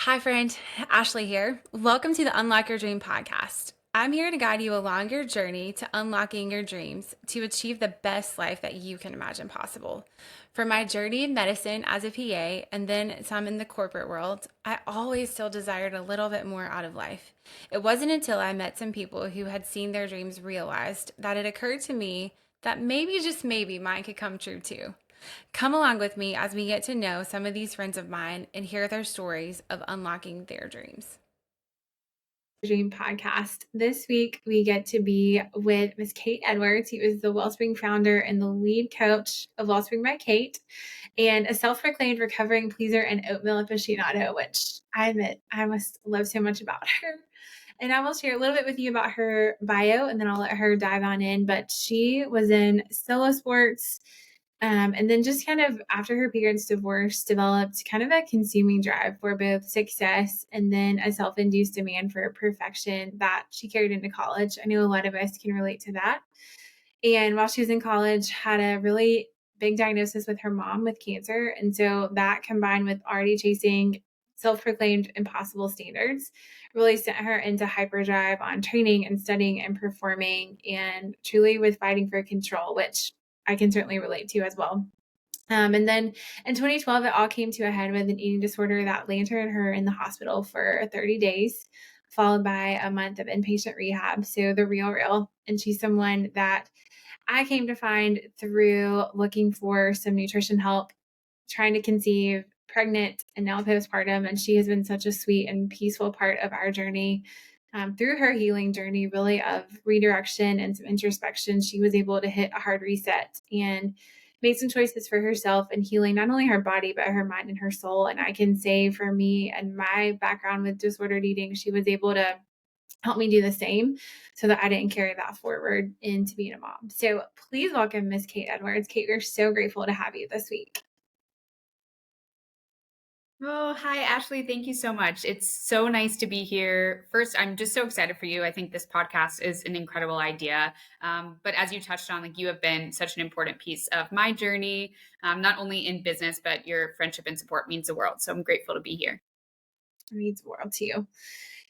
Hi, friend. Ashley here. Welcome to the Unlock Your Dream podcast. I'm here to guide you along your journey to unlocking your dreams to achieve the best life that you can imagine possible. From my journey in medicine as a PA and then some in the corporate world, I always still desired a little bit more out of life. It wasn't until I met some people who had seen their dreams realized that it occurred to me that maybe, just maybe, mine could come true too. Come along with me as we get to know some of these friends of mine and hear their stories of unlocking their dreams. Dream podcast. This week, we get to be with Miss Kate Edwards. He is the Wellspring founder and the lead coach of Wellspring by Kate, and a self-proclaimed recovering pleaser and oatmeal aficionado, which I admit I must love so much about her. And I will share a little bit with you about her bio, and then I'll let her dive on in. But she was in solo sports, and then just kind of after her parents' divorce, developed kind of a consuming drive for both success and then a self-induced demand for perfection that she carried into college. I know a lot of us can relate to that. And while she was in college, had a really big diagnosis with her mom with cancer. And so that combined with already chasing self-proclaimed impossible standards really sent her into hyperdrive on training and studying and performing and truly with fighting for control, which I can certainly relate to as well. And then in 2012, it all came to a head with an eating disorder that landed her in the hospital for 30 days, followed by a month of inpatient rehab. So the real. And she's someone that I came to find through looking for some nutrition help, trying to conceive, pregnant, and now postpartum. And she has been such a sweet and peaceful part of our journey. Through her healing journey, really of redirection and some introspection, she was able to hit a hard reset and made some choices for herself and healing not only her body, but her mind and her soul. And I can say for me and my background with disordered eating, she was able to help me do the same so that I didn't carry that forward into being a mom. So please welcome Miss Kate Edwards. Kate, we're so grateful to have you this week. Oh, hi, Ashley. Thank you so much. It's so nice to be here. First, I'm just so excited for you. I think this podcast is an incredible idea. But as you touched on, like you have been such an important piece of my journey, not only in business, but your friendship and support means the world. So I'm grateful to be here. It means the world to you.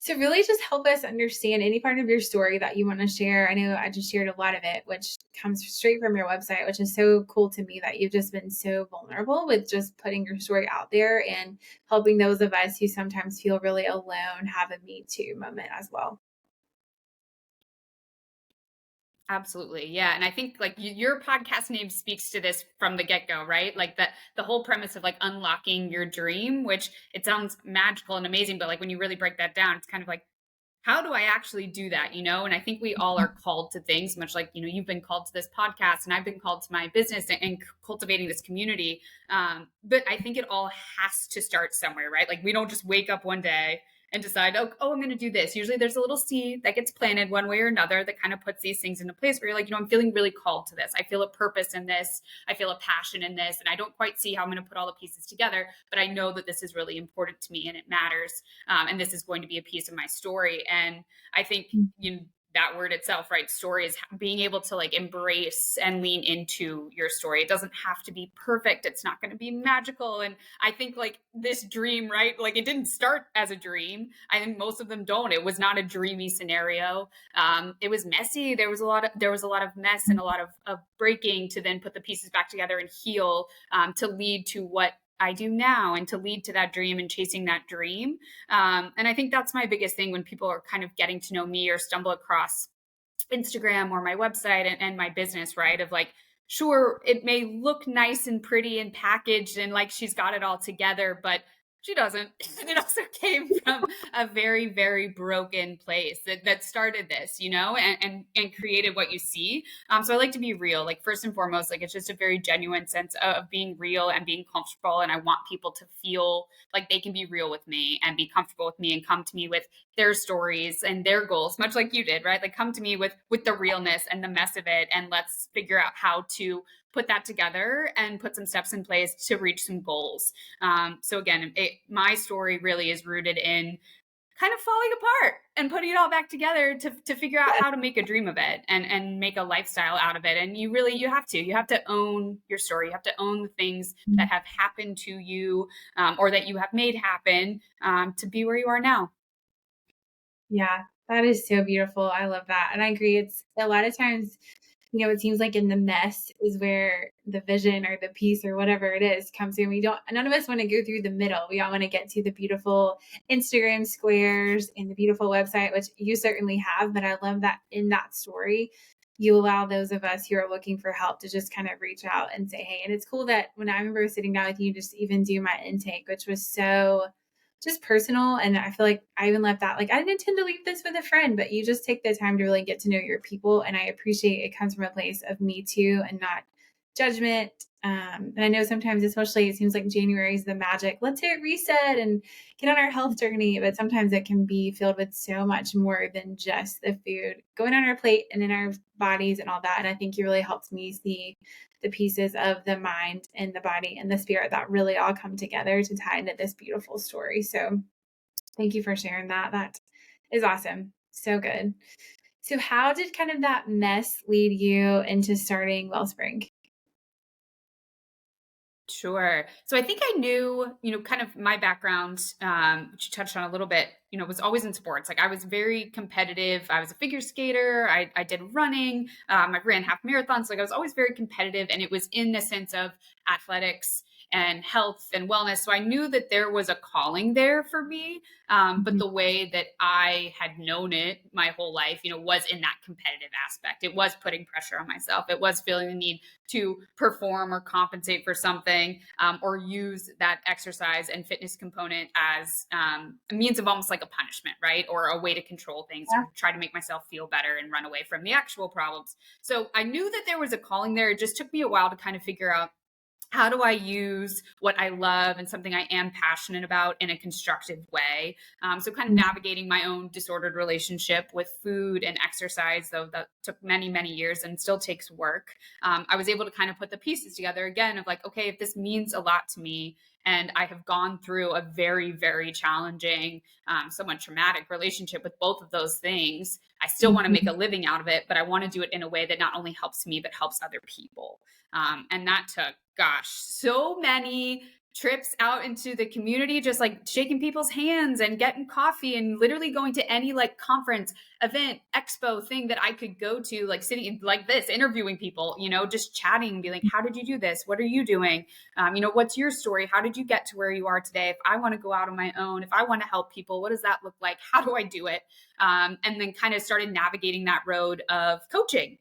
So really just help us understand any part of your story that you want to share. I know I just shared a lot of it, which comes straight from your website, which is so cool to me that you've just been so vulnerable with just putting your story out there and helping those of us who sometimes feel really alone have a me too moment as well. Absolutely. Yeah. And I think like your podcast name speaks to this from the get-go, right? Like that the whole premise of like unlocking your dream, which it sounds magical and amazing, but like when you really break that down, it's kind of like how do I actually do that? And I think we all are called to things, much like, you've been called to this podcast and I've been called to my business and cultivating this community. But I think it all has to start somewhere, right? Like we don't just wake up one day and decide, oh, I'm going to do this. Usually there's a little seed that gets planted one way or another that kind of puts these things into place where you're like, I'm feeling really called to this. I feel a purpose in this. I feel a passion in this. And I don't quite see how I'm going to put all the pieces together, but I know that this is really important to me and it matters. And this is going to be a piece of my story. And I think that word itself, right? Story is being able to like embrace and lean into your story. It doesn't have to be perfect. It's not going to be magical. And I think like this dream, right? Like it didn't start as a dream. I think most of them don't. It was not a dreamy scenario. It was messy. There was a lot of mess and a lot of breaking to then put the pieces back together and heal, to lead to what I do now and to lead to that dream and chasing that dream. And I think that's my biggest thing when people are kind of getting to know me or stumble across Instagram or my website and my business, right? Of like, sure, it may look nice and pretty and packaged and like she's got it all together, but she doesn't. It also came from a very, very broken place that started this, and created what you see. So I like to be real. Like first and foremost, like it's just a very genuine sense of being real and being comfortable. And I want people to feel like they can be real with me and be comfortable with me and come to me with their stories and their goals, much like you did, right? Like come to me with the realness and the mess of it, and let's figure out how to put that together and put some steps in place to reach some goals. So again, my story really is rooted in kind of falling apart and putting it all back together to figure out how to make a dream of it and make a lifestyle out of it. And you have to own your story. You have to own the things that have happened to you, or that you have made happen, to be where you are now. Yeah, that is so beautiful. I love that. And I agree. It's a lot of times, it seems like in the mess is where the vision or the peace or whatever it is comes through. None of us want to go through the middle. We all want to get to the beautiful Instagram squares and the beautiful website, which you certainly have. But I love that in that story, you allow those of us who are looking for help to just kind of reach out and say, hey, and it's cool that when I remember sitting down with you, just even do my intake, which was so just personal. And I feel like I even left that, like, I didn't intend to leave this with a friend, but you just take the time to really get to know your people. And I appreciate it comes from a place of me too and not judgment. And I know sometimes, especially, it seems like January is the magic, let's hit reset and get on our health journey. But sometimes it can be filled with so much more than just the food going on our plate and in our bodies and all that. And I think you really helped me see the pieces of the mind and the body and the spirit that really all come together to tie into this beautiful story. So thank you for sharing that. That is awesome. So good. So how did kind of that mess lead you into starting Wellspring? Sure. So I think I knew, kind of my background, which you touched on a little bit, was always in sports. Like I was very competitive. I was a figure skater. I did running. I ran half marathons. Like I was always very competitive, and it was in the sense of athletics and health and wellness. So I knew that there was a calling there for me. But Mhm. the way that I had known it my whole life, was in that competitive aspect. It was putting pressure on myself. It was feeling the need to perform or compensate for something, or use that exercise and fitness component as a means of almost like a punishment, right? Or a way to control things Yeah. or try to make myself feel better and run away from the actual problems. So I knew that there was a calling there. It just took me a while to kind of figure out, how do I use what I love and something I am passionate about in a constructive way? So, kind of Mhm. navigating my own disordered relationship with food and exercise, though that took many, many years and still takes work. I was able to kind of put the pieces together again of like, okay, if this means a lot to me, and I have gone through a very, very challenging, somewhat traumatic relationship with both of those things, I still want to make a Mhm. living out of it, but I want to do it in a way that not only helps me, but helps other people. And that took, gosh, so many trips out into the community, just like shaking people's hands and getting coffee and literally going to any like conference, event, expo thing that I could go to, like sitting like this, interviewing people, just chatting and be like, how did you do this? What are you doing? What's your story? How did you get to where you are today? If I want to go out on my own, if I want to help people, what does that look like? How do I do it? And then kind of started navigating that road of coaching,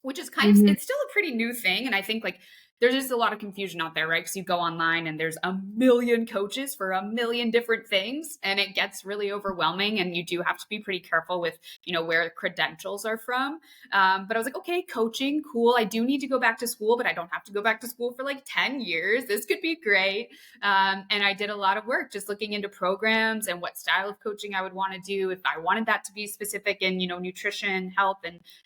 which is kind of, Mhm. it's still a pretty new thing. And I think like there's just a lot of confusion out there, right? Because you go online and there's a million coaches for a million different things, and it gets really overwhelming. And you do have to be pretty careful with, where credentials are from. But I was like, okay, coaching, cool. I do need to go back to school, but I don't have to go back to school for like 10 years. This could be great. And I did a lot of work just looking into programs and what style of coaching I would want to do, if I wanted that to be specific in, nutrition, health,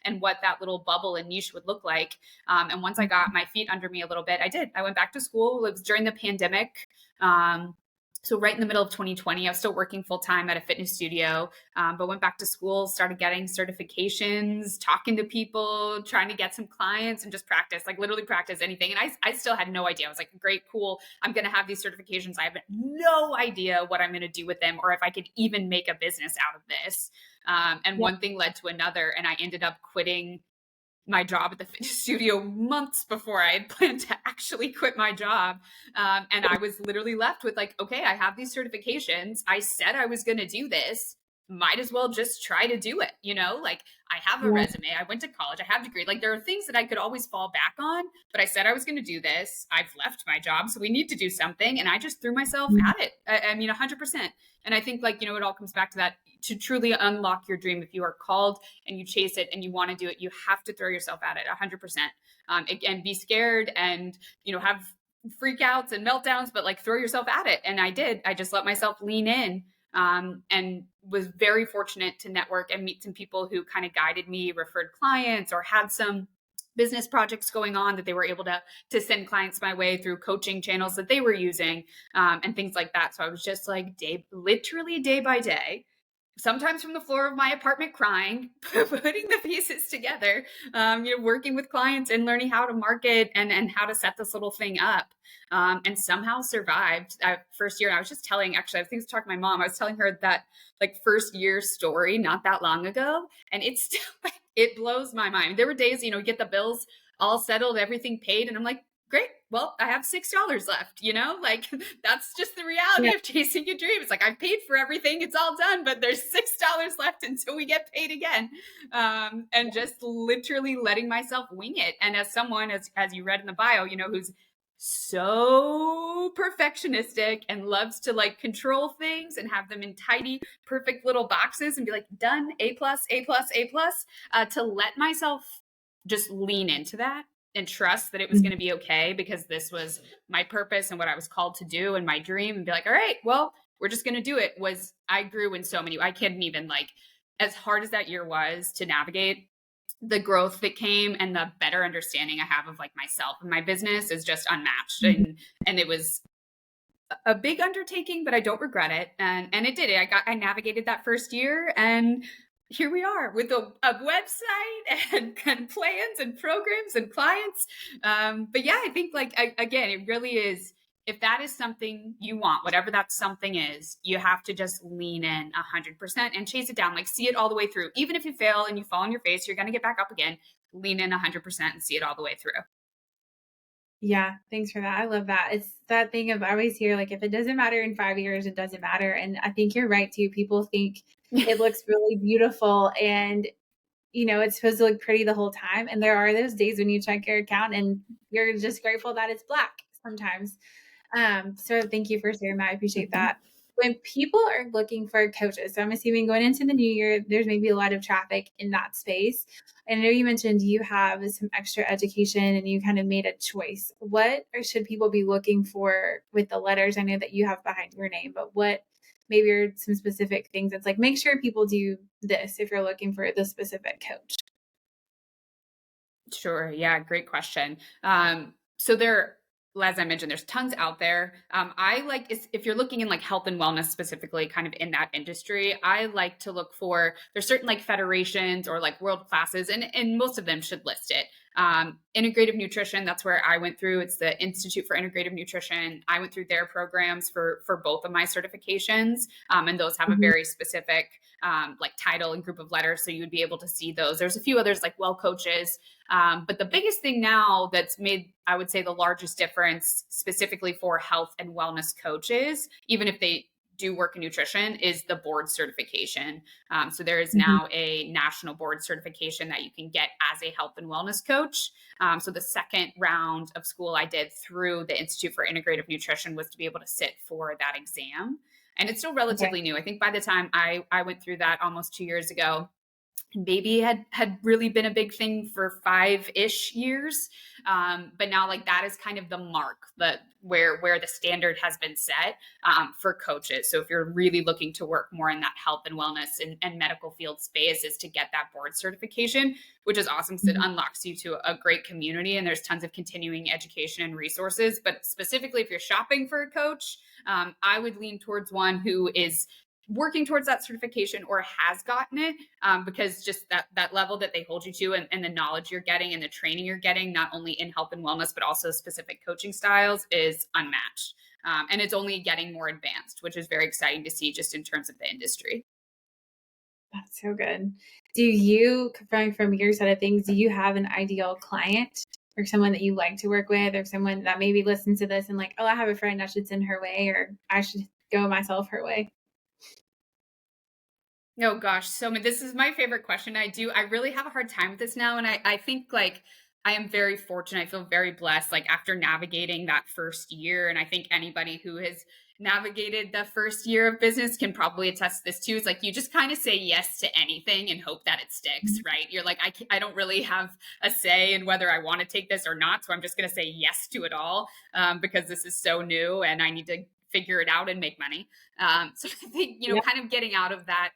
and what that little bubble and niche would look like. And once I got my feet under me a little bit, I went back to school. It was during the pandemic. So right in the middle of 2020, I was still working full time at a fitness studio, but went back to school, started getting certifications, talking to people, trying to get some clients and just practice, like literally practice anything. And I still had no idea. I was like, great, cool. I'm going to have these certifications. I have no idea what I'm going to do with them or if I could even make a business out of this. And Yeah. one thing led to another, and I ended up quitting my job at the fitness studio months before I had planned to actually quit my job. And I was literally left with like, okay, I have these certifications. I said I was going to do this. Might as well just try to do it. Like I have a Yeah. resume. I went to college. I have a degree. Like there are things that I could always fall back on, but I said I was going to do this. I've left my job. So we need to do something. And I just threw myself Mhm. at it. I mean, 100%. And I think like, it all comes back to that, to truly unlock your dream. If you are called and you chase it and you want to do it, you have to throw yourself at it 100%. And be scared and, have freakouts and meltdowns, but like throw yourself at it. And I did. I just let myself lean in, and was very fortunate to network and meet some people who kind of guided me, referred clients, or had some business projects going on that they were able to send clients my way through coaching channels that they were using, and things like that. So I was just like literally day by day, sometimes from the floor of my apartment crying, putting the pieces together, working with clients and learning how to market and how to set this little thing up, and somehow survived that first year. And I was just telling, actually, I think I was talking to my mom. I was telling her that like first year story not that long ago, and it's still it blows my mind. There were days, get the bills all settled, everything paid, and I'm like, great. Well, I have $6 left, like that's just the reality of chasing a dream. It's like I've paid for everything, it's all done, but there's $6 left until we get paid again. And just literally letting myself wing it. And as someone, as you read in the bio, who's so perfectionistic and loves to like control things and have them in tidy, perfect little boxes and be like, done, A plus, A plus, A plus, to let myself just lean into that and trust that it was going to be okay, because this was my purpose and what I was called to do and my dream, and be like, all right, well, we're just going to do it. I grew in so many, I can't even, like, as hard as that year was to navigate, the growth that came and the better understanding I have of like myself and my business is just unmatched. And it was a big undertaking, but I don't regret it. And it did it. I navigated that first year, and here we are with a website and plans and programs and clients. But yeah, I think like, again, it really is, if that is something you want, whatever that something is, you have to just lean in 100% and chase it down, like see it all the way through. Even if you fail and you fall on your face, you're going to get back up again, lean in 100% and see it all the way through. Yeah, thanks for that. I love that. It's that thing of, I always hear like, if it doesn't matter in 5 years, it doesn't matter. And I think you're right too. People think it looks really beautiful and it's supposed to look pretty the whole time. And there are those days when you check your account and you're just grateful that it's black sometimes. So thank you for sharing that. I appreciate that. When people are looking for coaches, so I'm assuming going into the new year, there's maybe a lot of traffic in that space. And I know you mentioned you have some extra education and you kind of made a choice. What or should people be looking for with the letters? I know that you have behind your name, but what maybe are some specific things that's like, make sure people do this if you're looking for the specific coach? Sure. Yeah. Great question. So there, as I mentioned, there's tons out there. I like, if you're looking in like health and wellness specifically, kind of in that industry, I like to look for, there's certain like federations or like world classes, and most of them should list it. Integrative nutrition, that's where I went through. It's the Institute for Integrative Nutrition. I went through their programs for both of my certifications. And those have a very specific like title and group of letters. So you would be able to see those. There's a few others like Well Coaches. But the biggest thing now that's made, I would say, the largest difference specifically for health and wellness coaches, even if they do work in nutrition, is the board certification. So there is now a national board certification that you can get as a health and wellness coach. So the second round of school I did through the Institute for Integrative Nutrition was to be able to sit for that exam. And it's still relatively new. I think by the time I went through that almost 2 years ago, baby had really been a big thing for 5-ish years. But now like that is kind of the mark that where the standard has been set for coaches. So if you're really looking to work more in that health and wellness and medical field space, is to get that board certification, which is awesome because it unlocks you to a great community, and there's tons of continuing education and resources. But specifically if you're shopping for a coach, I would lean towards one who is working towards that certification or has gotten it, because just that level that they hold you to, and the knowledge you're getting and the training you're getting, not only in health and wellness, but also specific coaching styles, is unmatched. And it's only getting more advanced, which is very exciting to see just in terms of the industry. That's so good. Do you, from your side of things, do you have an ideal client or someone that you like to work with, or someone that maybe listens to this and like, oh, I have a friend, I should send her way, or I should go myself her way? Oh gosh, so this is my favorite question. I really have a hard time with this now. And I think like I am very fortunate. I feel very blessed, like after navigating that first year. And I think anybody who has navigated the first year of business can probably attest to this too. It's like, you just kind of say yes to anything and hope that it sticks, right? You're like, I don't really have a say in whether I want to take this or not. So I'm just going to say yes to it all, because this is so new and I need to figure it out and make money. So I think, Yeah. kind of getting out of that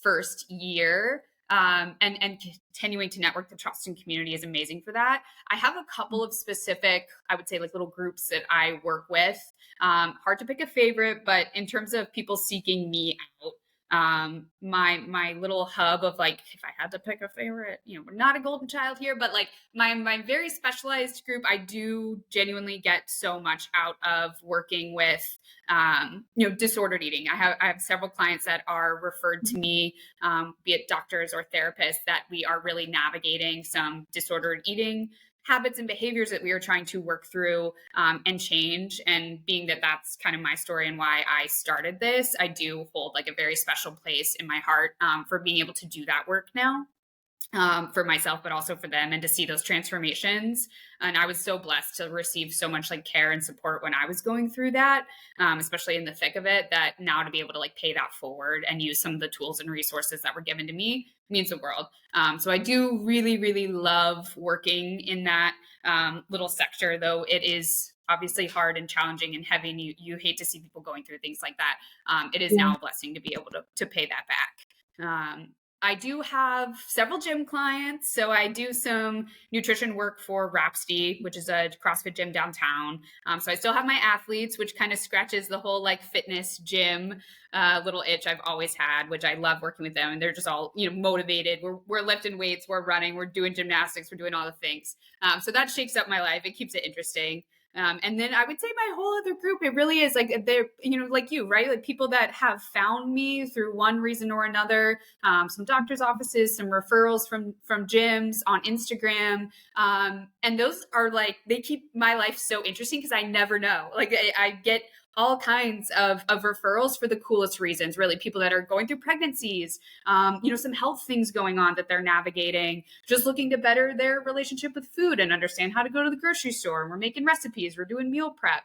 first year, and continuing to network the trust and community is amazing for that. I have a couple of specific, I would say, like little groups that I work with. Hard to pick a favorite, but in terms of people seeking me out, My little hub of like, if I had to pick a favorite, we're not a golden child here, but like my very specialized group, I do genuinely get so much out of working with disordered eating. I have several clients that are referred to me, be it doctors or therapists, that we are really navigating some disordered eating habits and behaviors that we are trying to work through and change. And being that that's kind of my story and why I started this, I do hold like a very special place in my heart for being able to do that work now, for myself, but also for them, and to see those transformations. And I was so blessed to receive so much like care and support when I was going through that, especially in the thick of it, that now to be able to like pay that forward and use some of the tools and resources that were given to me means the world. So I do really, really love working in that little sector, though it is obviously hard and challenging and heavy, and you hate to see people going through things like that. It is Yeah. now a blessing to be able to pay that back. I do have several gym clients. So I do some nutrition work for Rhapsody, which is a CrossFit gym downtown. So I still have my athletes, which kind of scratches the whole like fitness gym little itch I've always had, which I love working with them. And they're just all, motivated. We're lifting weights, we're running, we're doing gymnastics, we're doing all the things. So that shakes up my life. It keeps it interesting. And then I would say my whole other group, it really is like they're, like you, right? Like people that have found me through one reason or another, some doctor's offices, some referrals from gyms on Instagram. And those are like, they keep my life so interesting because I never know. Like I get all kinds of referrals for the coolest reasons, really. People that are going through pregnancies, some health things going on that they're navigating, just looking to better their relationship with food and understand how to go to the grocery store. And we're making recipes, we're doing meal prep.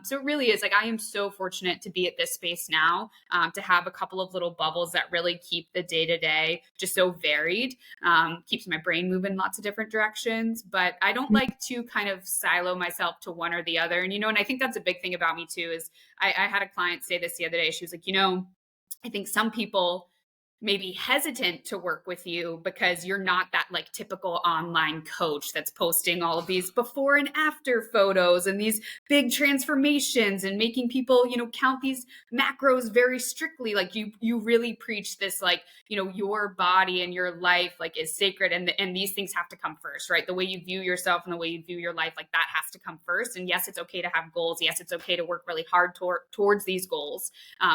So it really is like, I am so fortunate to be at this space now, to have a couple of little bubbles that really keep the day to day just so varied, keeps my brain moving lots of different directions. But I don't like to kind of silo myself to one or the other. And, and I think that's a big thing about me too, is I had a client say this the other day. She was like, I think some people may be hesitant to work with you because you're not that like typical online coach that's posting all of these before and after photos and these big transformations and making people, count these macros very strictly. Like you really preach this, like, your body and your life like is sacred, and these things have to come first, right? The way you view yourself and the way you view your life, like that has to come first. And yes, it's okay to have goals. Yes, it's okay to work really hard towards these goals.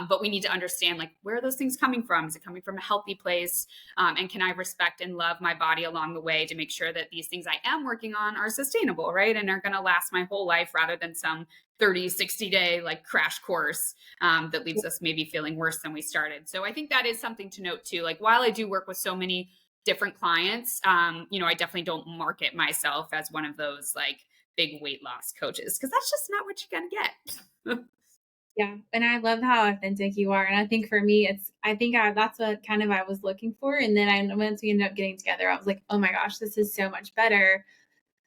But we need to understand, like, where are those things coming from? Is it coming from a healthy place? And can I respect and love my body along the way to make sure that these things I am working on are sustainable, right? And are going to last my whole life, rather than some 30, 60 day like crash course that leaves us maybe feeling worse than we started. So I think that is something to note too. Like, while I do work with so many different clients, I definitely don't market myself as one of those like big weight loss coaches, because that's just not what you're going to get. Yeah. And I love how authentic you are. And I think for me, that's what kind of I was looking for. And then once we ended up getting together, I was like, oh my gosh, this is so much better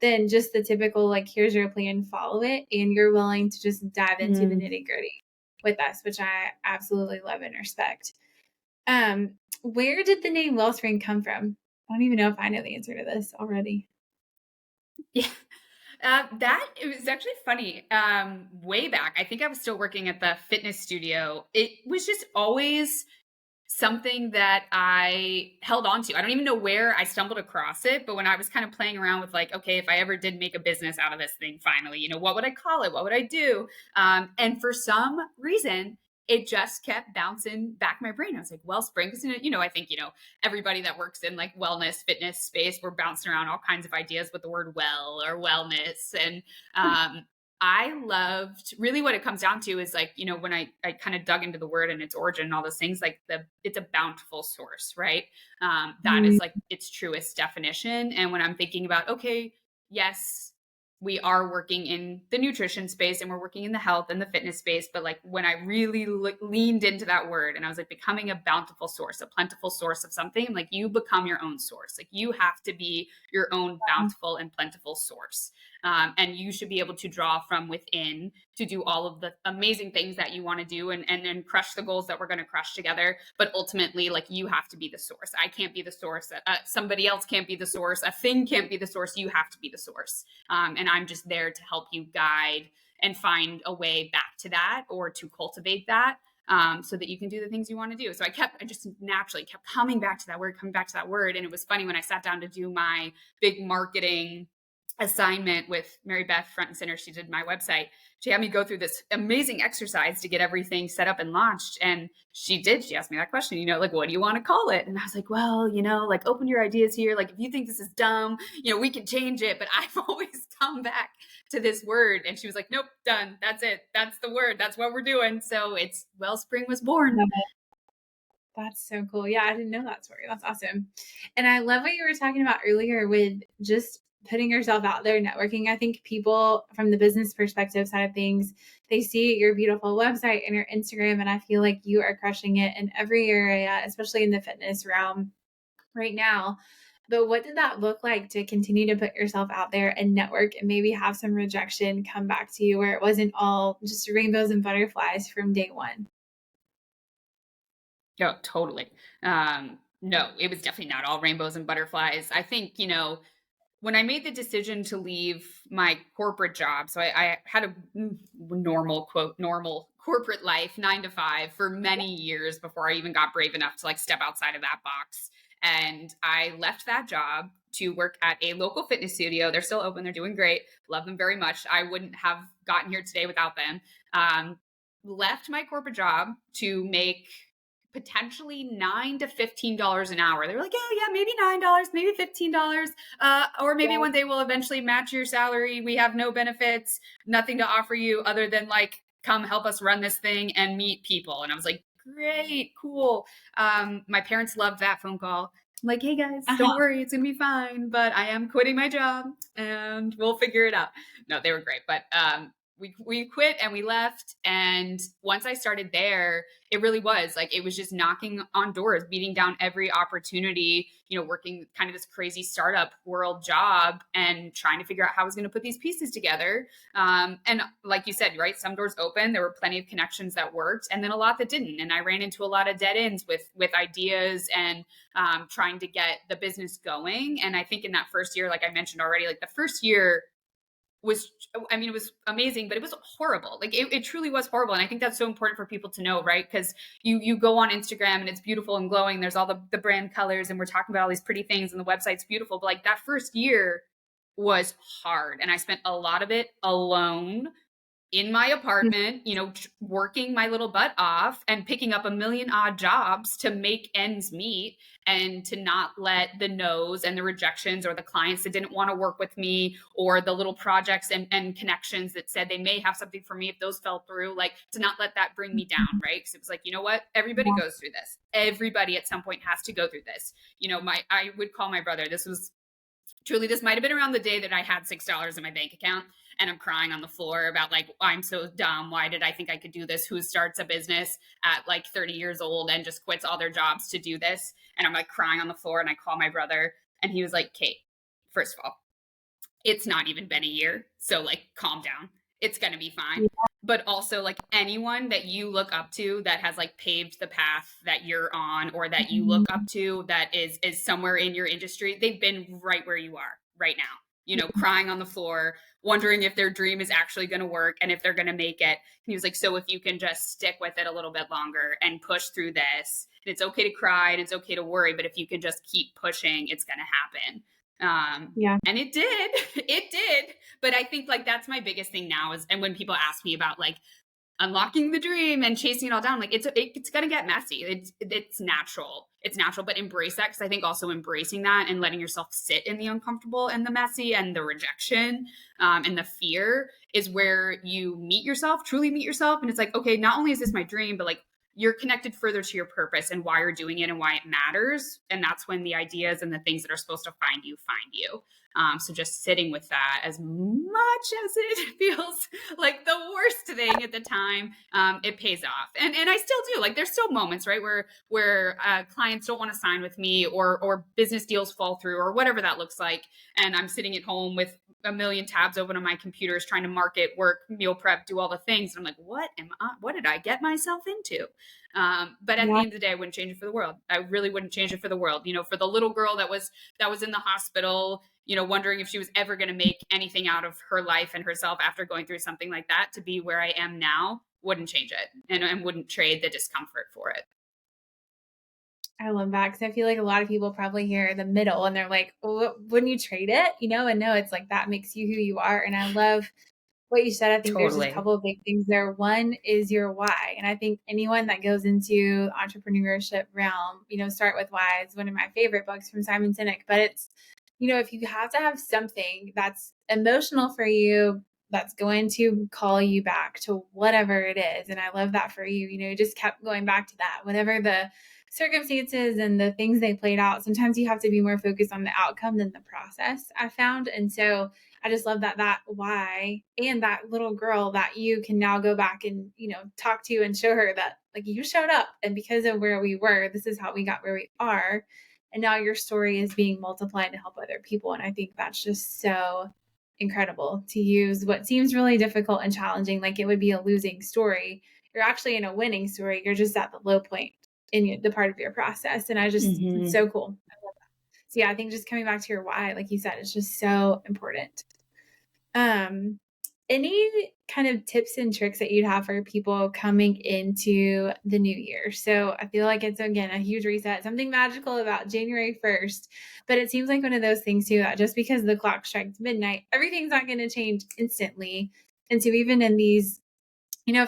than just the typical, like, here's your plan, follow it. And you're willing to just dive into the nitty gritty with us, which I absolutely love and respect. Where did the name Wellspring come from? I don't even know if I know the answer to this already. Yeah. That it was actually funny. Way back, I think I was still working at the fitness studio. It was just always something that I held on to. I don't even know where I stumbled across it, but when I was kind of playing around with like, okay, if I ever did make a business out of this thing, finally, what would I call it? What would I do? And for some reason, it just kept bouncing back my brain. I was like, Wellspring, because I think everybody that works in like wellness, fitness space, we're bouncing around all kinds of ideas with the word well or wellness. And I loved, really what it comes down to is like, when I kind of dug into the word and its origin and all those things, like it's a bountiful source, right? That is like its truest definition. And when I'm thinking about, okay, yes, we are working in the nutrition space and we're working in the health and the fitness space. But like when I really leaned into that word and I was like becoming a bountiful source, a plentiful source of something, like you become your own source. Like you have to be your own bountiful and plentiful source. And you should be able to draw from within to do all of the amazing things that you want to do and crush the goals that we're going to crush together. But ultimately, like you have to be the source. I can't be the source. Somebody else can't be the source. A thing can't be the source. You have to be the source. And I'm just there to help you guide and find a way back to that or to cultivate that. so that you can do the things you want to do. So I just naturally kept coming back to that word. And it was funny when I sat down to do my big marketing assignment with Mary Beth front and center. She did my website. She had me go through this amazing exercise to get everything set up and launched. And she asked me that question, like, what do you want to call it? And I was like, well, like, open your ideas here. Like, if you think this is dumb, we can change it. But I've always come back to this word. And she was like, nope, done. That's it. That's the word. That's what we're doing. So it's Wellspring was born. That's so cool. Yeah, I didn't know that story. That's awesome. And I love what you were talking about earlier with just putting yourself out there, networking. I think people from the business perspective side of things, they see your beautiful website and your Instagram, and I feel like you are crushing it in every area, especially in the fitness realm right now. But what did that look like to continue to put yourself out there and network and maybe have some rejection come back to you where it wasn't all just rainbows and butterflies from day one? Yeah, totally. No, it was definitely not all rainbows and butterflies. I think, when I made the decision to leave my corporate job, so I had a normal, quote, normal corporate life, 9 to 5 for many years before I even got brave enough to like step outside of that box. And I left that job to work at a local fitness studio. They're still open. They're doing great. Love them very much. I wouldn't have gotten here today without them. Left my corporate job to make potentially $9 to $15 an hour. They were like, oh yeah, maybe $9, maybe $15, or maybe one day we'll eventually match your salary. We have no benefits, nothing to offer you other than like, come help us run this thing and meet people. And I was like, great, cool. My parents loved that phone call. I'm like, hey guys, don't worry, it's gonna be fine, but I am quitting my job and we'll figure it out. No, they were great, but we quit and we left. And once I started there, it really was like, it was just knocking on doors, beating down every opportunity, working kind of this crazy startup world job and trying to figure out how I was going to put these pieces together. And like you said, right, some doors open, there were plenty of connections that worked and then a lot that didn't. And I ran into a lot of dead ends with ideas and trying to get the business going. And I think in that first year, like I mentioned already, like the first year it was amazing, but it was horrible. Like it truly was horrible. And I think that's so important for people to know, right? Because you go on Instagram and it's beautiful and glowing. There's all the brand colors and we're talking about all these pretty things and the website's beautiful. But like that first year was hard. And I spent a lot of it alone in my apartment, working my little butt off and picking up a million odd jobs to make ends meet and to not let the no's and the rejections or the clients that didn't want to work with me or the little projects and connections that said they may have something for me if those fell through, like to not let that bring me down, right? Because it was like, you know what? Everybody goes through this. Everybody at some point has to go through this. I would call my brother. This might have been around the day that I had $6 in my bank account and I'm crying on the floor about like, I'm so dumb. Why did I think I could do this? Who starts a business at like 30 years old and just quits all their jobs to do this? And I'm like crying on the floor and I call my brother and he was like, Kate, first of all, it's not even been a year. So like, calm down. It's going to be fine. Yeah. But also like anyone that you look up to that has like paved the path that you're on or that you look up to that is somewhere in your industry, they've been right where you are right now, crying on the floor, wondering if their dream is actually going to work and if they're going to make it. And he was like, so if you can just stick with it a little bit longer and push through this, and it's okay to cry and it's okay to worry, but if you can just keep pushing, it's going to happen. And it did. But I think like that's my biggest thing now and when people ask me about like unlocking the dream and chasing it all down, like it's going to get messy. It's natural, but embrace that. Cause I think also embracing that and letting yourself sit in the uncomfortable and the messy and the rejection, and the fear is where you truly meet yourself. And it's like, okay, not only is this my dream, but like, you're connected further to your purpose and why you're doing it and why it matters. And that's when the ideas and the things that are supposed to find you. So just sitting with that, as much as it feels like the worst thing at the time, it pays off. And I still do. Like there's still moments, right, where clients don't want to sign with me or business deals fall through or whatever that looks like. And I'm sitting at home with a million tabs open on my computers trying to market, work, meal prep, do all the things. And I'm like, what did I get myself into? But at the end of the day, I wouldn't change it for the world. I really wouldn't change it for the world. For the little girl that was in the hospital, wondering if she was ever going to make anything out of her life and herself after going through something like that, to be where I am now, wouldn't change it and wouldn't trade the discomfort for it. I love that because I feel like a lot of people probably hear the middle and they're like, well, wouldn't you trade it? And no, it's like that makes you who you are. And I love what you said. I think there's just a Totally. couple of big things there. One is your why. And I think anyone that goes into entrepreneurship realm, Start With Why is one of my favorite books from Simon Sinek. But it's, if you have to have something that's emotional for you, that's going to call you back to whatever it is. And I love that for you. You just kept going back to that, whatever the circumstances and the things they played out. Sometimes you have to be more focused on the outcome than the process, I found. And so I just love that why and that little girl that you can now go back and, talk to and show her that like you showed up and because of where we were, this is how we got where we are. And now your story is being multiplied to help other people. And I think that's just so incredible to use what seems really difficult and challenging. Like it would be a losing story. You're actually in a winning story. You're just at the low point in the part of your process. And it's so cool. I love that. So yeah, I think just coming back to your why, like you said, it's just so important. Any kind of tips and tricks that you'd have for people coming into the new year? So I feel like it's, again, a huge reset, something magical about January 1st, but it seems like one of those things too, that just because the clock strikes midnight, everything's not going to change instantly. And so even in these,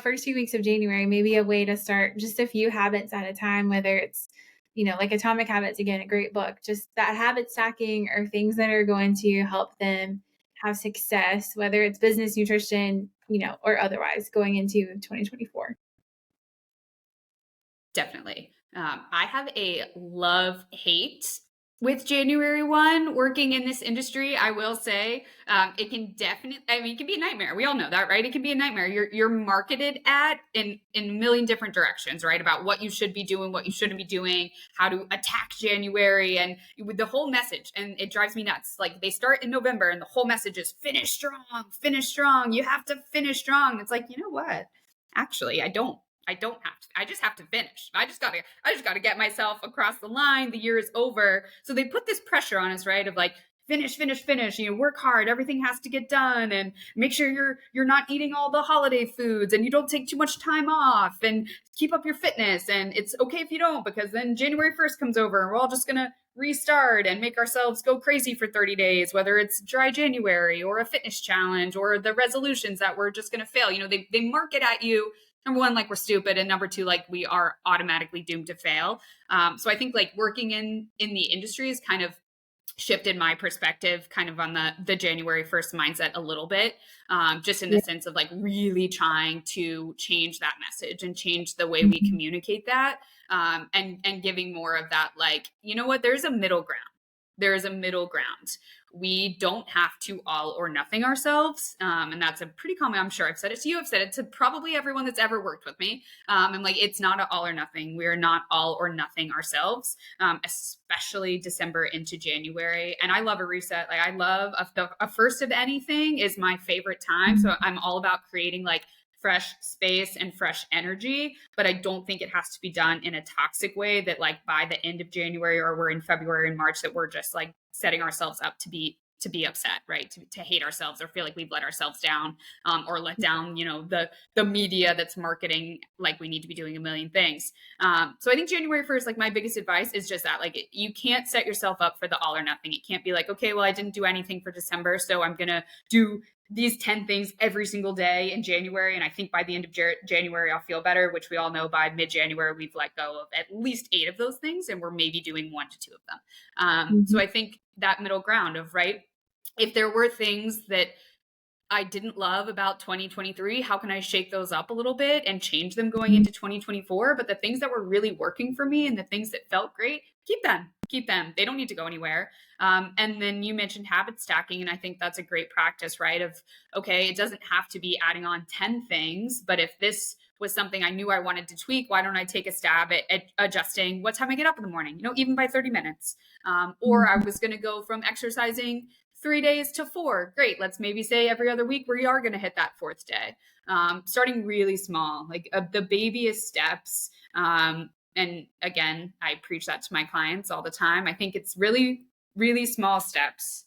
first few weeks of January, maybe a way to start just a few habits at a time, whether it's, like Atomic Habits, again, a great book, just that habit stacking or things that are going to help them have success, whether it's business, nutrition, or otherwise going into 2024. Definitely. I have a love-hate with January 1 working in this industry. I will say it can definitely, it can be a nightmare. We all know that, right? It can be a nightmare. You're marketed at in a million different directions, right? About what you should be doing, what you shouldn't be doing, how to attack January, and with the whole message. And it drives me nuts. Like they start in November and the whole message is finish strong. You have to finish strong. It's like, you know what? Actually, I don't have to. I just have to finish. I just gotta get myself across the line. The year is over. So they put this pressure on us, right? Of like, finish, work hard. Everything has to get done, and make sure you're not eating all the holiday foods, and you don't take too much time off, and keep up your fitness. And it's okay if you don't, because then January 1st comes over and we're all just gonna restart and make ourselves go crazy for 30 days, whether it's dry January or a fitness challenge or the resolutions that we're just gonna fail. They market at you, number one, like we're stupid, and number two, like we are automatically doomed to fail. So I think like working in the industry has kind of shifted my perspective kind of on the January 1st mindset a little bit, just in the sense of like really trying to change that message and change the way we communicate that, and giving more of that, like, you know what, there's a middle ground. There is a middle ground. We don't have to all or nothing ourselves. And that's a pretty common, I'm sure I've said it to you. I've said it to probably everyone that's ever worked with me. And like, it's not an all or nothing. We're not all or nothing ourselves, especially December into January. And I love a reset. Like I love a first of anything is my favorite time. So I'm all about creating like fresh space and fresh energy, but I don't think it has to be done in a toxic way that like by the end of January or we're in February and March that we're just like setting ourselves up to be upset, right? To hate ourselves or feel like we've let ourselves down, or let down, the media that's marketing like we need to be doing a million things. So I think January 1st, like my biggest advice is just that, like, you can't set yourself up for the all or nothing. It can't be like, okay, well, I didn't do anything for December, so I'm going to do these 10 things every single day in January. And I think by the end of January, I'll feel better, which we all know by mid-January, we've let go of at least 8 of those things. And we're maybe doing 1 to 2 of them. So I think that middle ground of, right, if there were things that I didn't love about 2023, how can I shake those up a little bit and change them going into 2024? But the things that were really working for me and the things that felt great, keep them. They don't need to go anywhere. And then you mentioned habit stacking. And I think that's a great practice, right? Of, okay, it doesn't have to be adding on 10 things, but if this was something I knew I wanted to tweak, why don't I take a stab at adjusting what time I get up in the morning, even by 30 minutes? Or I was going to go from exercising 3 days to 4. Great. Let's maybe say every other week we are going to hit that 4th day. Starting really small, like the babyest steps. And again, I preach that to my clients all the time. I think it's really, really small steps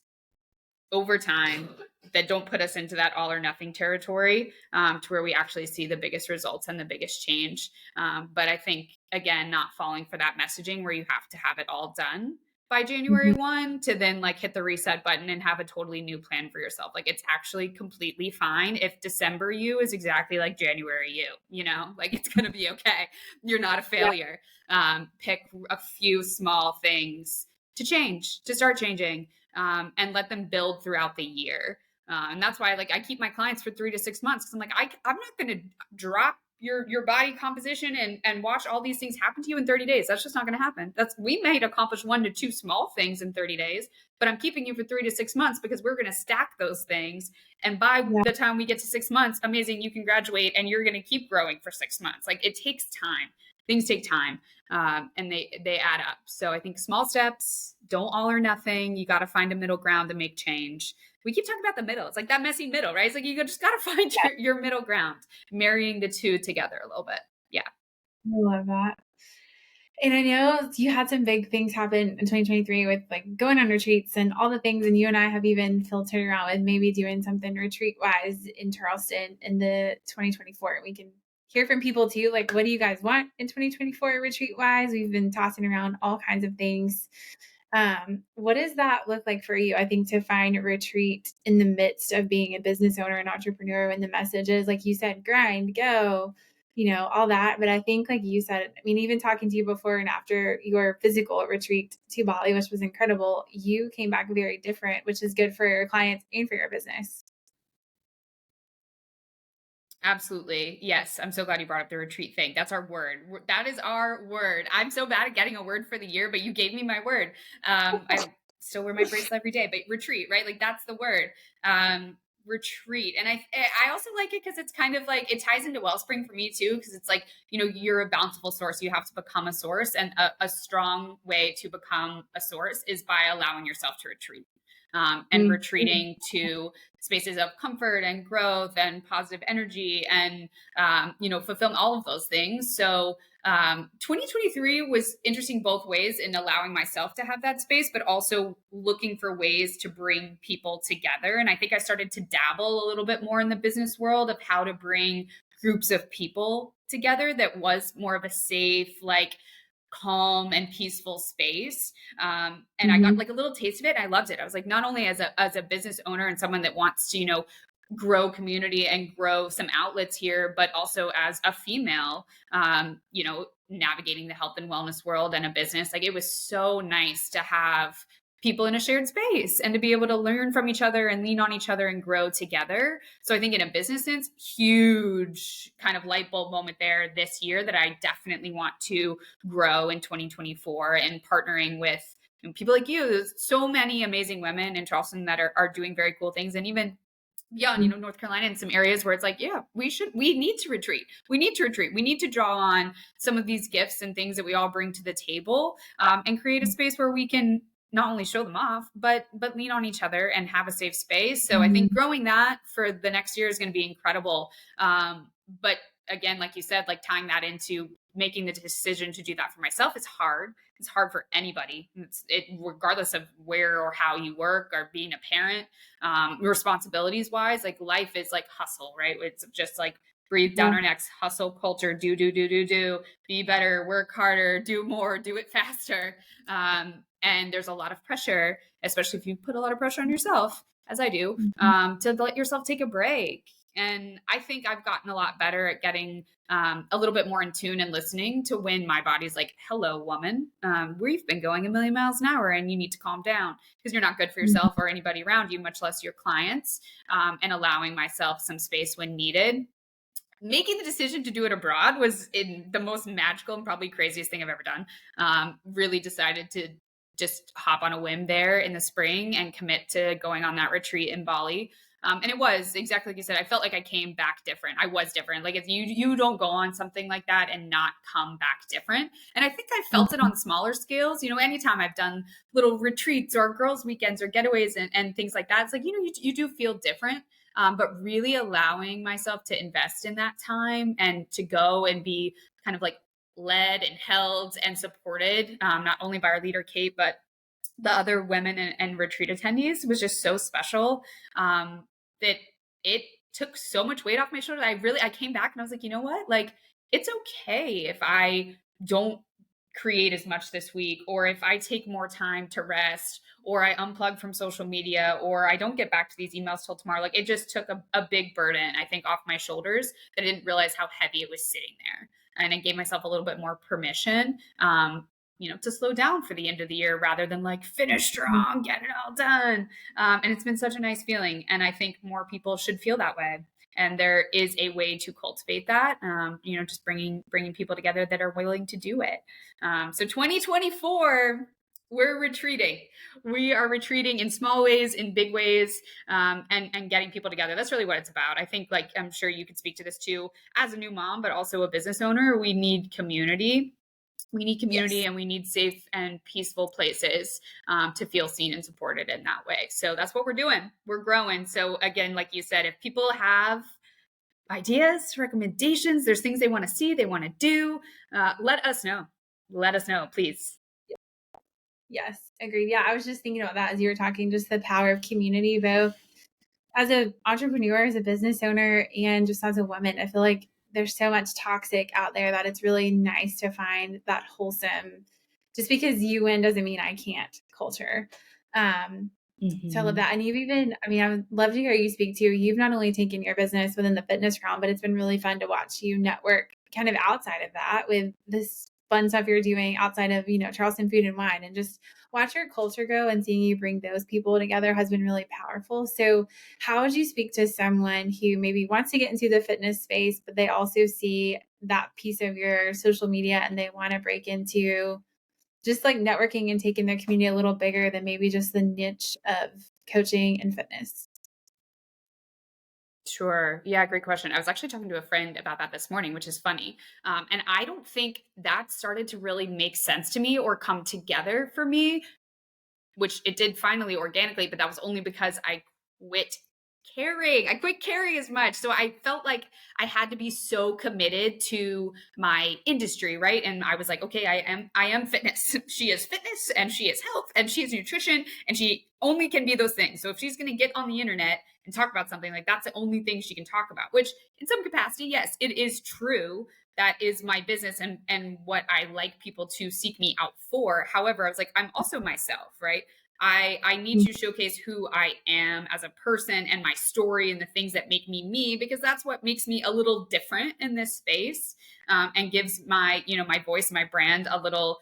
over time that don't put us into that all or nothing territory, to where we actually see the biggest results and the biggest change. But I think, again, not falling for that messaging where you have to have it all done by January 1 to then like hit the reset button and have a totally new plan for yourself. Like it's actually completely fine if December you is exactly like January you know, like it's going to be okay. You're not a failure. Pick a few small things to change, to start changing, and let them build throughout the year. And that's why like I keep my clients for 3 to 6 months, because I'm like, I'm not going to drop your body composition and watch all these things happen to you in 30 days. That's just not going to happen. We might accomplish 1 to 2 small things in 30 days, but I'm keeping you for 3 to 6 months because we're going to stack those things. And by the time we get to 6 months, amazing, you can graduate and you're going to keep growing for 6 months. Like it takes time. Things take time, and they add up. So I think small steps, don't all or nothing. You got to find a middle ground to make change. We keep talking about the middle. It's like that messy middle, right? It's like you just got to find your middle ground, marrying the two together a little bit. Yeah. I love that. And I know you had some big things happen in 2023 with like going on retreats and all the things. And you and I have even filtered around with maybe doing something retreat wise in Charleston in the 2024. We can hear from people too. Like, what do you guys want in 2024 retreat wise? We've been tossing around all kinds of things. What does that look like for you? I think to find a retreat in the midst of being a business owner and entrepreneur, when the message is, like you said, grind, go, all that. But I think, like you said, I mean, even talking to you before and after your physical retreat to Bali, which was incredible, you came back very different, which is good for your clients and for your business. Absolutely. Yes. I'm so glad you brought up the retreat thing. That's our word. That is our word. I'm so bad at getting a word for the year, but you gave me my word. I still wear my bracelet every day, but retreat, right? Like that's the word. Retreat. And I also like it because it's kind of like, it ties into Wellspring for me too, because it's like, you're a bountiful source. You have to become a source. And a strong way to become a source is by allowing yourself to retreat. And retreating to spaces of comfort and growth and positive energy and, fulfill all of those things. So 2023 was interesting both ways in allowing myself to have that space, but also looking for ways to bring people together. And I think I started to dabble a little bit more in the business world of how to bring groups of people together that was more of a safe, like, calm and peaceful space. And I got like a little taste of it. And I loved it. I was like, not only as a business owner and someone that wants to, grow community and grow some outlets here, but also as a female, navigating the health and wellness world and a business. Like it was so nice to have people in a shared space and to be able to learn from each other and lean on each other and grow together. So I think in a business sense, huge kind of light bulb moment there this year that I definitely want to grow in 2024, and partnering with people like you. There's so many amazing women in Charleston that are doing very cool things. And even beyond, North Carolina, in some areas where it's like, yeah, we need to retreat. We need to draw on some of these gifts and things that we all bring to the table, and create a space where we can not only show them off, but lean on each other and have a safe space. So I think growing that for the next year is going to be incredible. But again, like you said, like tying that into making the decision to do that for myself is hard. It's hard for anybody. Regardless of where or how you work or being a parent, responsibilities wise, like life is like hustle, right? It's just like breathe down our necks, hustle culture, do, be better, work harder, do more, do it faster. And there's a lot of pressure, especially if you put a lot of pressure on yourself, as I do, to let yourself take a break. And I think I've gotten a lot better at getting a little bit more in tune and listening to when my body's like, hello, woman, we've been going a million miles an hour and you need to calm down, because you're not good for yourself or anybody around you, much less your clients, and allowing myself some space when needed. Making the decision to do it abroad was in the most magical and probably craziest thing I've ever done. Really decided to just hop on a whim there in the spring and commit to going on that retreat in Bali. And it was exactly like you said. I felt like I came back different. I was different. Like if you don't go on something like that and not come back different. And I think I felt it on smaller scales. Anytime I've done little retreats or girls' weekends or getaways and things like that, it's like, you do feel different. But really allowing myself to invest in that time and to go and be kind of like led and held and supported, not only by our leader, Kate, but the other women and retreat attendees was just so special, that it took so much weight off my shoulders. I came back and I was like, you know what? Like, it's okay if I don't create as much this week, or if I take more time to rest, or I unplug from social media, or I don't get back to these emails till tomorrow. Like, it just took a big burden, I think, off my shoulders that I didn't realize how heavy it was sitting there. And I gave myself a little bit more permission, to slow down for the end of the year rather than like finish strong, get it all done. And it's been such a nice feeling. And I think more people should feel that way. And there is a way to cultivate that, just bringing people together that are willing to do it. So 2024, we're retreating. We are retreating in small ways, in big ways, and getting people together. That's really what it's about. I think, like, I'm sure you could speak to this too, as a new mom, but also a business owner, we need community. We need community, Yes. and we need safe and peaceful places to feel seen and supported in that way. So that's what we're doing. We're growing. So again, like you said, if people have ideas, recommendations, there's things they want to see, they want to do, let us know. Let us know, please. Yes, agreed. Yeah, I was just thinking about that as you were talking, just the power of community, both as an entrepreneur, as a business owner, and just as a woman. I feel like there's so much toxic out there that it's really nice to find that wholesome, just because you win doesn't mean I can't culture. So I love that. And I would love to hear you speak to, you've not only taken your business within the fitness realm, but it's been really fun to watch you network kind of outside of that with this fun stuff you're doing outside of, Charleston Food and Wine, and just watch your culture grow, and seeing you bring those people together has been really powerful. So how would you speak to someone who maybe wants to get into the fitness space, but they also see that piece of your social media and they want to break into just like networking and taking their community a little bigger than maybe just the niche of coaching and fitness? Sure. Yeah, great question. I was actually talking to a friend about that this morning, which is funny. And I don't think that started to really make sense to me or come together for me, which it did finally organically, but that was only because I quit caring. I quit caring as much. So I felt like I had to be so committed to my industry, right? And I was like, okay, I am fitness. She is fitness, and she is health, and she is nutrition, and she only can be those things. So if she's going to get on the internet and talk about something, like, that's the only thing she can talk about, which in some capacity, yes, it is true. That is my business, and what I like people to seek me out for. However, I was like, I'm also myself, right? I need to showcase who I am as a person, and my story, and the things that make me me, because that's what makes me a little different in this space, and gives my voice, my brand, a little,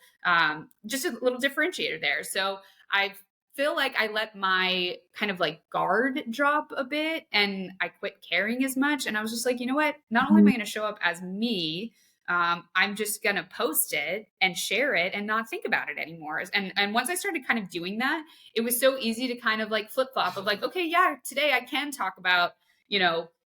just a little differentiator there. So I feel like I let my kind of like guard drop a bit, and I quit caring as much. And I was just like, you know what? Not only am I going to show up as me, I'm just gonna post it and share it and not think about it anymore. And once I started kind of doing that, it was so easy to kind of like flip flop of like, okay, yeah, today I can talk about,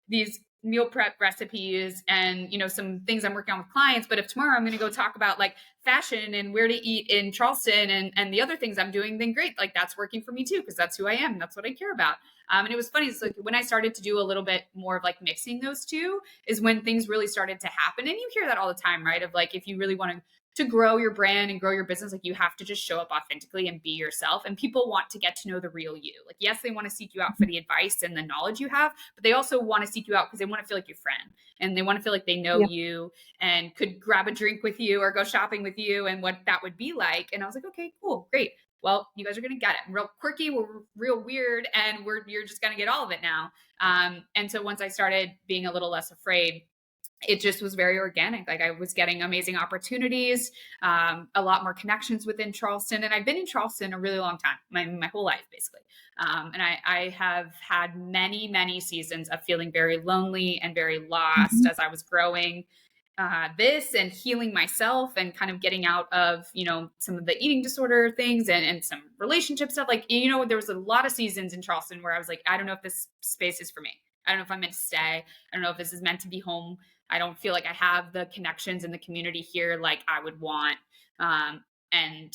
these meal prep recipes and, some things I'm working on with clients. But if tomorrow I'm gonna go talk about like fashion and where to eat in Charleston and the other things I'm doing, then great. Like, that's working for me too, because that's who I am. That's what I care about. And it was funny. It's like when I started to do a little bit more of like mixing those two is when things really started to happen. And you hear that all the time, right? Of like, if you really want to grow your brand and grow your business, like, you have to just show up authentically and be yourself. And people want to get to know the real you. Like, yes, they want to seek you out for the advice and the knowledge you have, but they also want to seek you out because they want to feel like your friend, and they want to feel like they know you and could grab a drink with you or go shopping with you, and what that would be like. And I was like, okay, cool, great. Well, you guys are going to get it. I'm real quirky, we're real weird, and you're just going to get all of it now. And so once I started being a little less afraid, it just was very organic. Like, I was getting amazing opportunities, a lot more connections within Charleston. And I've been in Charleston a really long time, my whole life, basically. And I have had many, many seasons of feeling very lonely and very lost as I was growing this and healing myself and kind of getting out of, some of the eating disorder things and some relationship stuff. Like, there was a lot of seasons in Charleston where I was like, I don't know if this space is for me. I don't know if I'm meant to stay. I don't know if this is meant to be home. I don't feel like I have the connections in the community here like I would want. And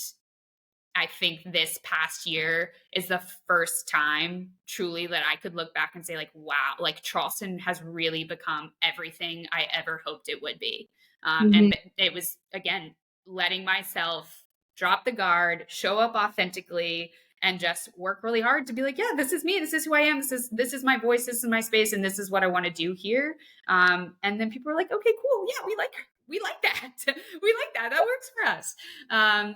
I think this past year is the first time truly that I could look back and say, like, wow, like, Charleston has really become everything I ever hoped it would be. And it was, again, letting myself drop the guard, show up authentically, and just work really hard to be like, yeah, this is me. This is who I am. This is my voice. This is my space. And this is what I want to do here. And then people are like, okay, cool. Yeah, we like that. We like that. That works for us.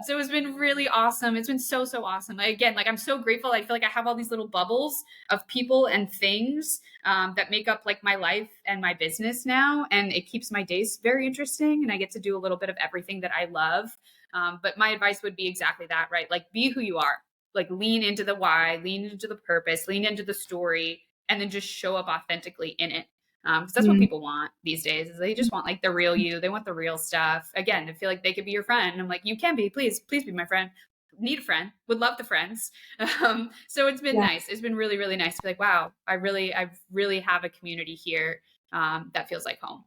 So it's been really awesome. It's been so, so awesome. Again, like I'm so grateful. I feel like I have all these little bubbles of people and things that make up like my life and my business now. And it keeps my days very interesting. And I get to do a little bit of everything that I love. But my advice would be exactly that, right? Like be who you are, like lean into the why, lean into the purpose, lean into the story, and then just show up authentically in it. Because that's what people want these days is they just want like the real you. They want the real stuff. Again, to feel like they could be your friend. I'm like, you can be, please be my friend. Need a friend, would love the friends. So it's been nice. It's been really, really nice to be like, wow, I really have a community here that feels like home.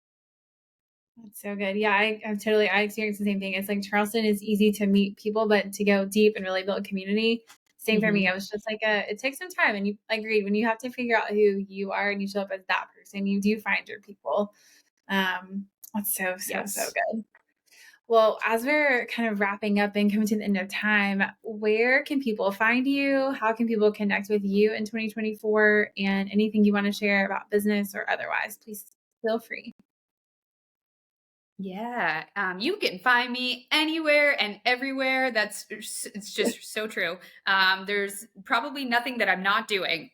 That's so good. Yeah, I experienced the same thing. It's like Charleston is easy to meet people, but to go deep and really build a community, same for me. I was just like, it takes some time. And you agreed when you have to figure out who you are and you show up as that person, you do find your people. That's so good. Well, as we're kind of wrapping up and coming to the end of time, where can people find you? How can people connect with you in 2024? And anything you want to share about business or otherwise, please feel free. Yeah, you can find me anywhere and everywhere. It's just so true. There's probably nothing that I'm not doing.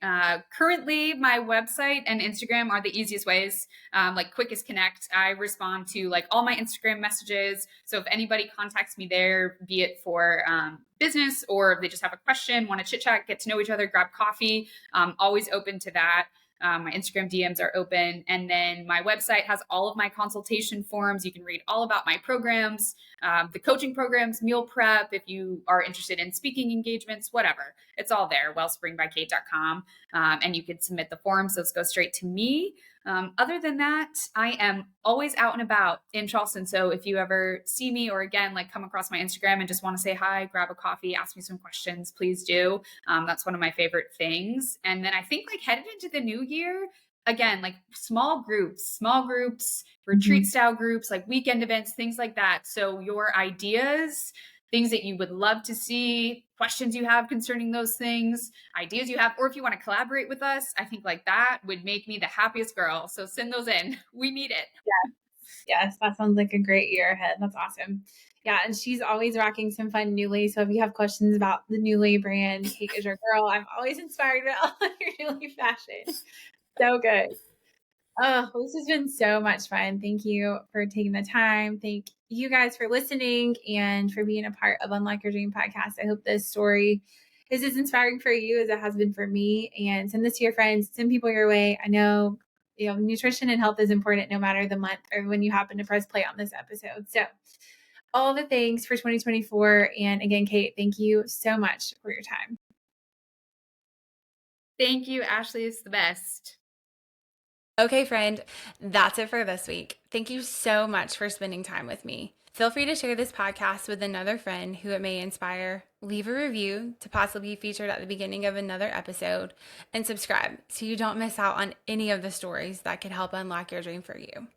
Currently, my website and Instagram are the easiest ways, like quickest connect. I respond to like all my Instagram messages. So if anybody contacts me there, be it for business or if they just have a question, want to chit chat, get to know each other, grab coffee, always open to that. My Instagram DMs are open. And then my website has all of my consultation forms. You can read all about my programs, the coaching programs, meal prep, if you are interested in speaking engagements, whatever. It's all there, wellspringbykate.com. And you can submit the forms. Those go straight to me. Other than that, I am always out and about in Charleston. So if you ever see me or again, like come across my Instagram and just want to say hi, grab a coffee, ask me some questions, please do. That's one of my favorite things. And then I think like headed into the new year, again, like small groups, retreat style groups, like weekend events, things like that. So your ideas, things that you would love to see, questions you have concerning those things, ideas you have, or if you want to collaborate with us, I think like that would make me the happiest girl. So send those in. We need it. Yes, that sounds like a great year ahead. That's awesome. Yeah, and she's always rocking some fun Newly. So if you have questions about the Newly brand, Kate is your girl. I'm always inspired by all your Newly fashion. So good. Oh, this has been so much fun. Thank you for taking the time. Thank you guys for listening and for being a part of Unlock Your Dream podcast. I hope this story is as inspiring for you as it has been for me. And send this to your friends, send people your way. I know, nutrition and health is important no matter the month or when you happen to press play on this episode. So all the things for 2024. And again, Kate, thank you so much for your time. Thank you, Ashley. It's the best. Okay, friend, that's it for this week. Thank you so much for spending time with me. Feel free to share this podcast with another friend who it may inspire. Leave a review to possibly be featured at the beginning of another episode, and subscribe so you don't miss out on any of the stories that can help unlock your dream for you.